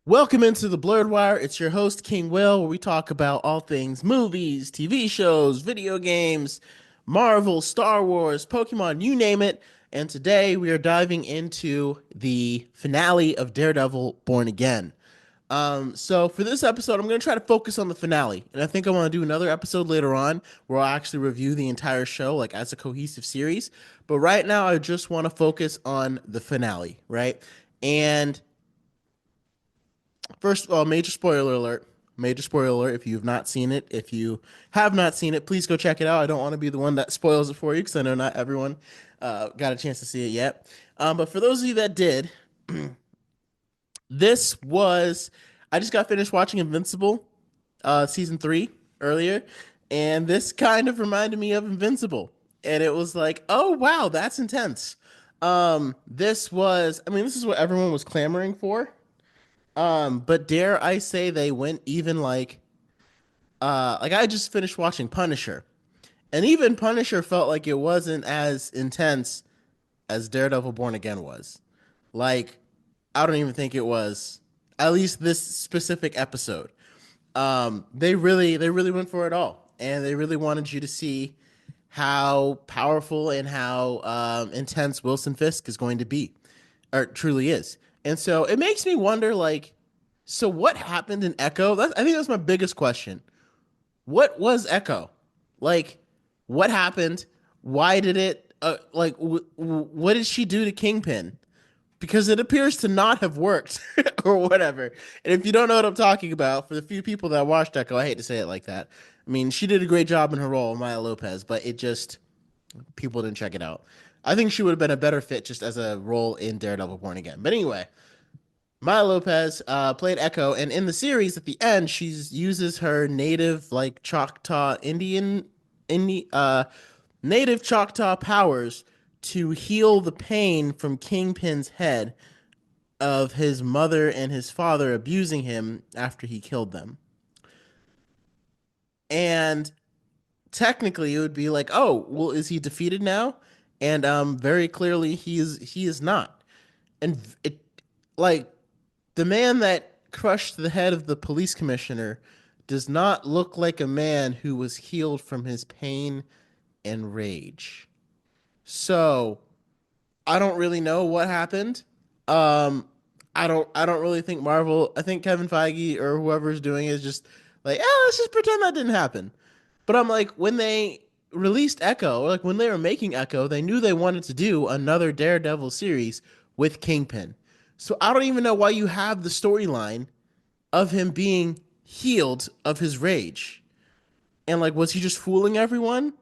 Welcome into the Blurred Wire. It's your host, King Will, where we talk about all things movies, TV shows, video games, Marvel, Star Wars, Pokemon, you name it. And today we are diving into the finale of Daredevil Born Again. So for this episode, I'm going to try to focus on the finale. And I think I want to do another episode later on where I'll actually review the entire show, like as a cohesive series. But right now, I just want to focus on the finale, right? And first of all, major spoiler alert. Major spoiler alert. If you have not seen it, if you have not seen it, please go check it out. I don't want to be the one that spoils it for you because I know not everyone got a chance to see it yet. But for those of you that did, this was. I just got finished watching Invincible season 3 earlier, and this kind of reminded me of Invincible. And it was like, oh, wow, that's intense. This was, I mean, this is what everyone was clamoring for. But dare I say they went even like I just finished watching Punisher. And even Punisher felt like it wasn't as intense as Daredevil Born Again was. Like, I don't even think it was, at least this specific episode. They really went for it all. And they really wanted you to see how powerful and how intense Wilson Fisk is going to be, or truly is. And so it makes me wonder, like, so what happened in Echo? I think that's my biggest question. What was Echo? Like, what happened? Why did it? What did she do to Kingpin? Because it appears to not have worked or whatever. And if you don't know what I'm talking about, for the few people that watched Echo, I hate to say it like that. I mean, she did a great job in her role, Maya Lopez, but it just people didn't check it out. I think she would have been a better fit just as a role in Daredevil Born Again. But anyway, Maya Lopez played Echo, and in the series, at the end, she uses her native, like Choctaw Indi- native Choctaw powers to heal the pain from Kingpin's head of his mother and his father abusing him after he killed them. And technically, it would be like, oh, well, is he defeated now? And very clearly, he is not. And it like the man that crushed the head of the police commissioner does not look like a man who was healed from his pain and rage. So I don't really know what happened. Um, I don't really think Marvel. I think Kevin Feige or whoever's doing it is just like, let's just pretend that didn't happen. But I'm like, when they released Echo, like when they were making Echo, they knew they wanted to do another Daredevil series with Kingpin. So I don't even know why you have the storyline of him being healed of his rage. And like, was he just fooling everyone?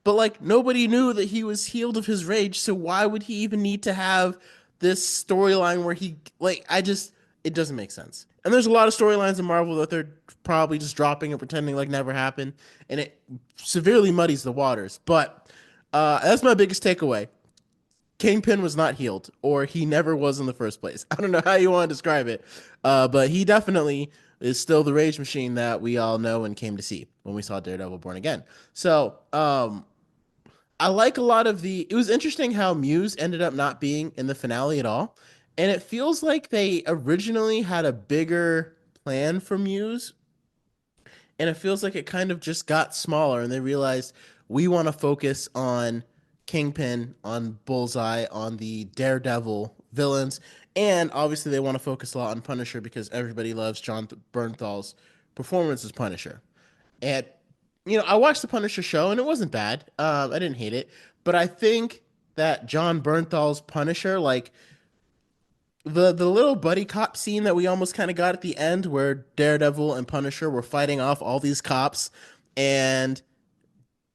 But like, nobody knew that he was healed of his rage. So why would he even need to have this storyline where it doesn't make sense. And there's a lot of storylines in Marvel that they're probably just dropping and pretending like never happened. And it severely muddies the waters. But that's my biggest takeaway. Kingpin was not healed, or he never was in the first place. I don't know how you want to describe it, but he definitely is still the rage machine that we all know and came to see when we saw Daredevil Born Again. So I like a lot of the. It was interesting how Muse ended up not being in the finale at all, and it feels like they originally had a bigger plan for Muse, and it feels like it kind of just got smaller, and they realized we want to focus on Kingpin, on Bullseye, on the Daredevil villains, and obviously they want to focus a lot on Punisher because everybody loves John Bernthal's performance as Punisher. And I watched the Punisher show and it wasn't bad. I didn't hate it, but I think that John Bernthal's Punisher, like the little buddy cop scene that we almost kind of got at the end, where Daredevil and Punisher were fighting off all these cops, and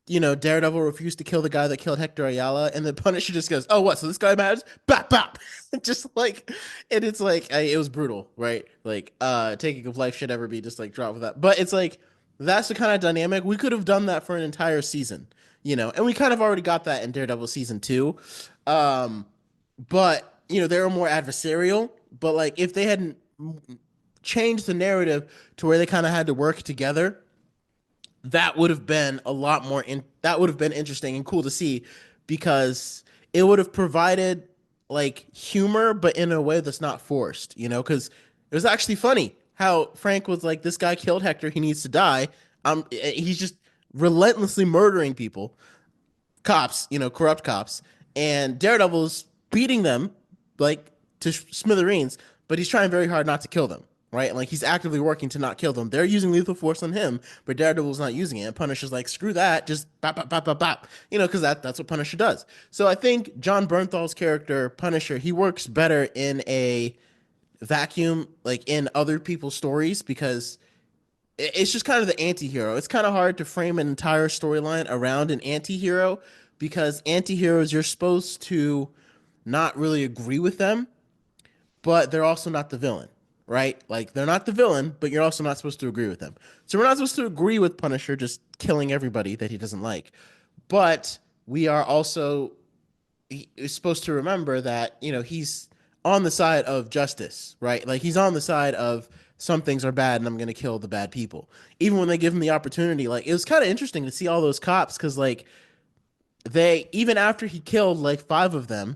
Daredevil refused to kill the guy that killed Hector Ayala, and the Punisher just goes, "Oh, what? So this guy matters?" Bap bap, just like, and it's like it was brutal, right? Like, taking of life should ever be just like dropped with that, but it's like that's the kind of dynamic we could have done that for an entire season, and we kind of already got that in Daredevil season 2, but they were more adversarial. But like, if they hadn't changed the narrative to where they kind of had to work together, that would have been a lot more that would have been interesting and cool to see, because it would have provided like humor but in a way that's not forced, because It was actually funny how Frank was like, "This guy killed Hector. He needs to die." He's just relentlessly murdering people, cops, corrupt cops, and Daredevil's beating them like to smithereens, but he's trying very hard not to kill them. Right, like he's actively working to not kill them. They're using lethal force on him, but Daredevil's not using it. And Punisher's like, screw that, just bop, bop, bop, bop, bop. Because that's what Punisher does. So I think John Bernthal's character Punisher, he works better in a vacuum, like in other people's stories, because it's just kind of the anti-hero. It's kind of hard to frame an entire storyline around an anti-hero because anti-heroes, you're supposed to not really agree with them, but they're also not the villain, right? Like they're not the villain, but you're also not supposed to agree with them. So we're not supposed to agree with Punisher just killing everybody that he doesn't like. But we are also is supposed to remember that he's on the side of justice, right? Like he's on the side of some things are bad and I'm going to kill the bad people. Even when they give him the opportunity, like it was kind of interesting to see all those cops because like they even after he killed like five of them,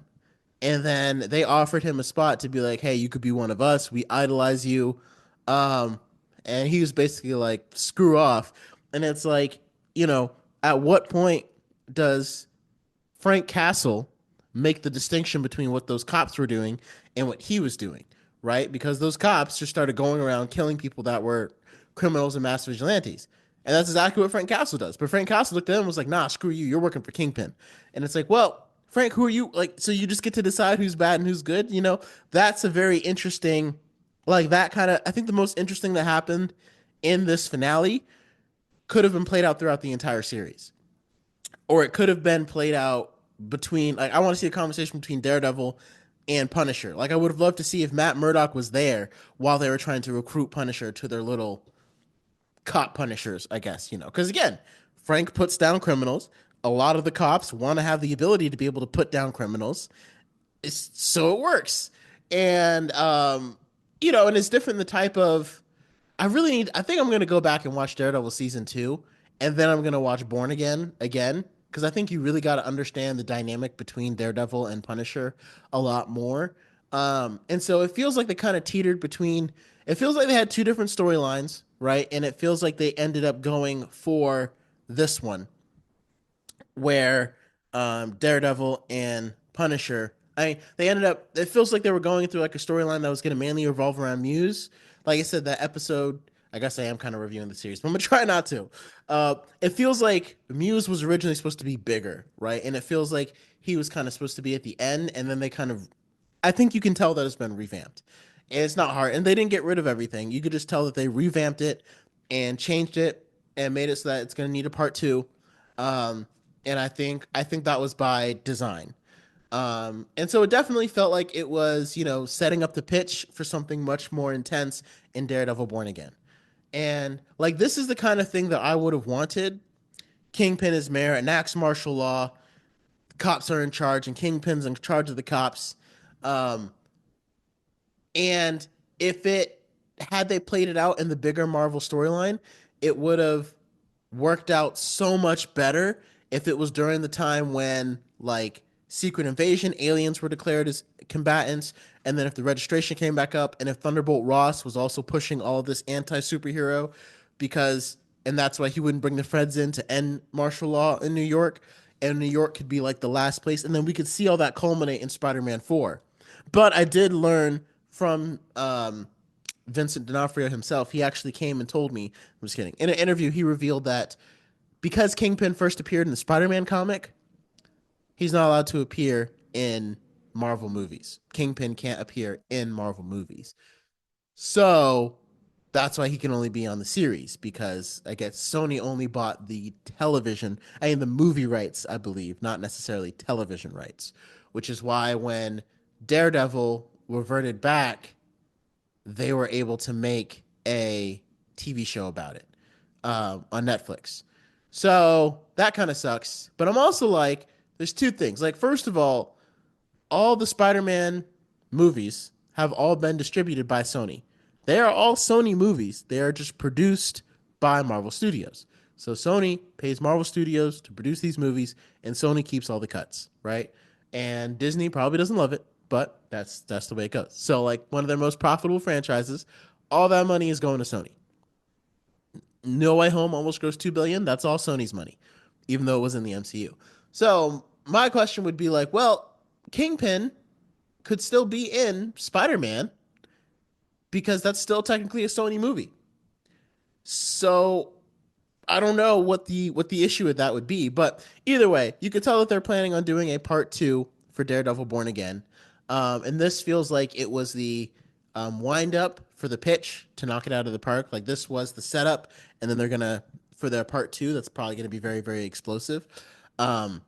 and then they offered him a spot to be like, hey, you could be one of us. We idolize you. Um, and he was basically like, screw off. And it's like, at what point does Frank Castle make the distinction between what those cops were doing and what he was doing, right? Because those cops just started going around killing people that were criminals and mass vigilantes. And that's exactly what Frank Castle does. But Frank Castle looked at him and was like, nah, screw you. You're working for Kingpin. And it's like, well, Frank, who are you? Like, so you just get to decide who's bad and who's good? That's a very interesting, like, that kind of, I think the most interesting that happened in this finale could have been played out throughout the entire series, or it could have been played out between like I want to see a conversation between Daredevil and Punisher. Like I would have loved to see if Matt Murdock was there while they were trying to recruit Punisher to their little cop Punishers, I guess, Because again, Frank puts down criminals. A lot of the cops want to have the ability to be able to put down criminals. So it works. And and it's different the type of I think I'm gonna go back and watch Daredevil season two, and then I'm gonna watch Born again, because I think you really got to understand the dynamic between Daredevil and Punisher a lot more. And so it feels like they kind of teetered between. It feels like they had two different storylines, right? And it feels like they ended up going for this one where Daredevil and Punisher. They ended up. It feels like they were going through like a storyline that was going to mainly revolve around Muse. Like I said, that episode. I guess I am kind of reviewing the series, but I'm gonna try not to. It feels like Muse was originally supposed to be bigger, right? And it feels like he was kind of supposed to be at the end, and then they kind of. I think you can tell that it's been revamped. And it's not hard, and they didn't get rid of everything. You could just tell that they revamped it and changed it and made it so that it's going to need a part two. Um, and I think that was by design. And so it definitely felt like it was, setting up the pitch for something much more intense in Daredevil Born Again. And like this is the kind of thing that I would have wanted. Kingpin is mayor, enacts martial law, cops are in charge, and Kingpin's in charge of the cops. Um, and if it had they played it out in the bigger Marvel storyline, it would have worked out so much better if it was during the time when like Secret Invasion aliens were declared as combatants, and then if the registration came back up, and if Thunderbolt Ross was also pushing all of this anti-superhero, because and that's why he wouldn't bring the Feds in to end martial law in New York, and New York could be like the last place, and then we could see all that culminate in Spider-Man 4. But I did learn from Vincent D'Onofrio himself. He actually came and told me, I'm just kidding, in an interview, he revealed that because Kingpin first appeared in the Spider-Man comic, he's not allowed to appear in Marvel movies. Kingpin can't appear in Marvel movies. So that's why he can only be on the series, because I guess Sony only bought the television, the movie rights, I believe, not necessarily television rights, which is why when Daredevil reverted back, they were able to make a TV show about it on Netflix. So that kind of sucks. But I'm also like, there's two things. Like, first of all the Spider-Man movies have all been distributed by Sony. They are all Sony movies. They are just produced by Marvel Studios. So Sony pays Marvel Studios to produce these movies, and Sony keeps all the cuts, right? And Disney probably doesn't love it, but that's the way it goes. So like one of their most profitable franchises, all that money is going to Sony. No Way Home almost grossed 2 billion. That's all Sony's money, even though it was in the MCU. So my question would be like, well, Kingpin could still be in Spider-Man because that's still technically a Sony movie. So I don't know what the issue with that would be, but either way, you could tell that they're planning on doing a part two for Daredevil Born Again, and this feels like it was the wind up for the pitch to knock it out of the park. Like this was the setup, and then they're gonna for their part two. That's probably gonna be very very explosive. Um,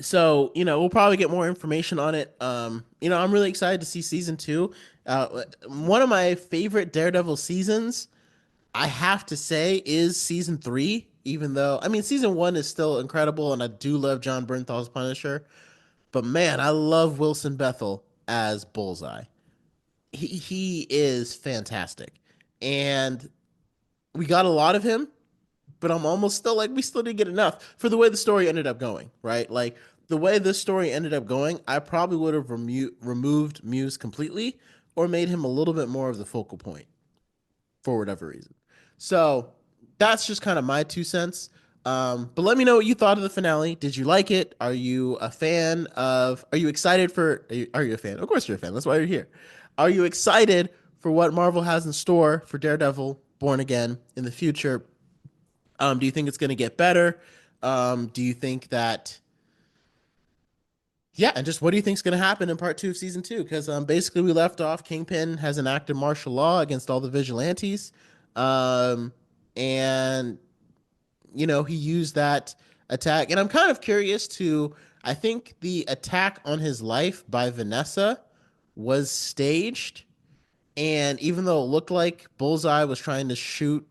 so we'll probably get more information on it. I'm really excited to see season two. One of my favorite Daredevil seasons, I have to say, is season three. Even though I mean, season one is still incredible, and I do love John Bernthal's Punisher. But man, I love Wilson Bethel as Bullseye. He is fantastic, and we got a lot of him. But I'm almost still like we still didn't get enough for the way the story ended up going. Right, like the way this story ended up going, I probably would have removed Muse completely, or made him a little bit more of the focal point for whatever reason. So that's just kind of my 2 cents. But let me know what you thought of the finale. Did you like it? Are you a fan of? Are you excited for? Are you a fan? Of course you're a fan. That's why you're here. Are you excited for what Marvel has in store for Daredevil Born Again in the future? Do you think it's going to get better? Do you think that yeah, and just what do you think is going to happen in part two of season two? Because basically we left off. Kingpin has enacted martial law against all the vigilantes, um, and he used that attack. And I'm kind of curious to. I think the attack on his life by Vanessa was staged, and even though it looked like Bullseye was trying to shoot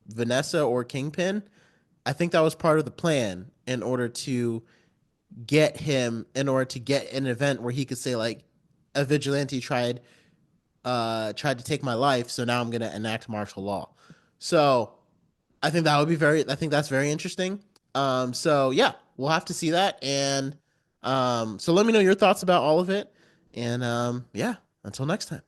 Vanessa or Kingpin, I think that was part of the plan in order to get an event where he could say like a vigilante tried to take my life, so now I'm going to enact martial law. So I think that's very interesting. So yeah, we'll have to see that. And so let me know your thoughts about all of it. And yeah, until next time.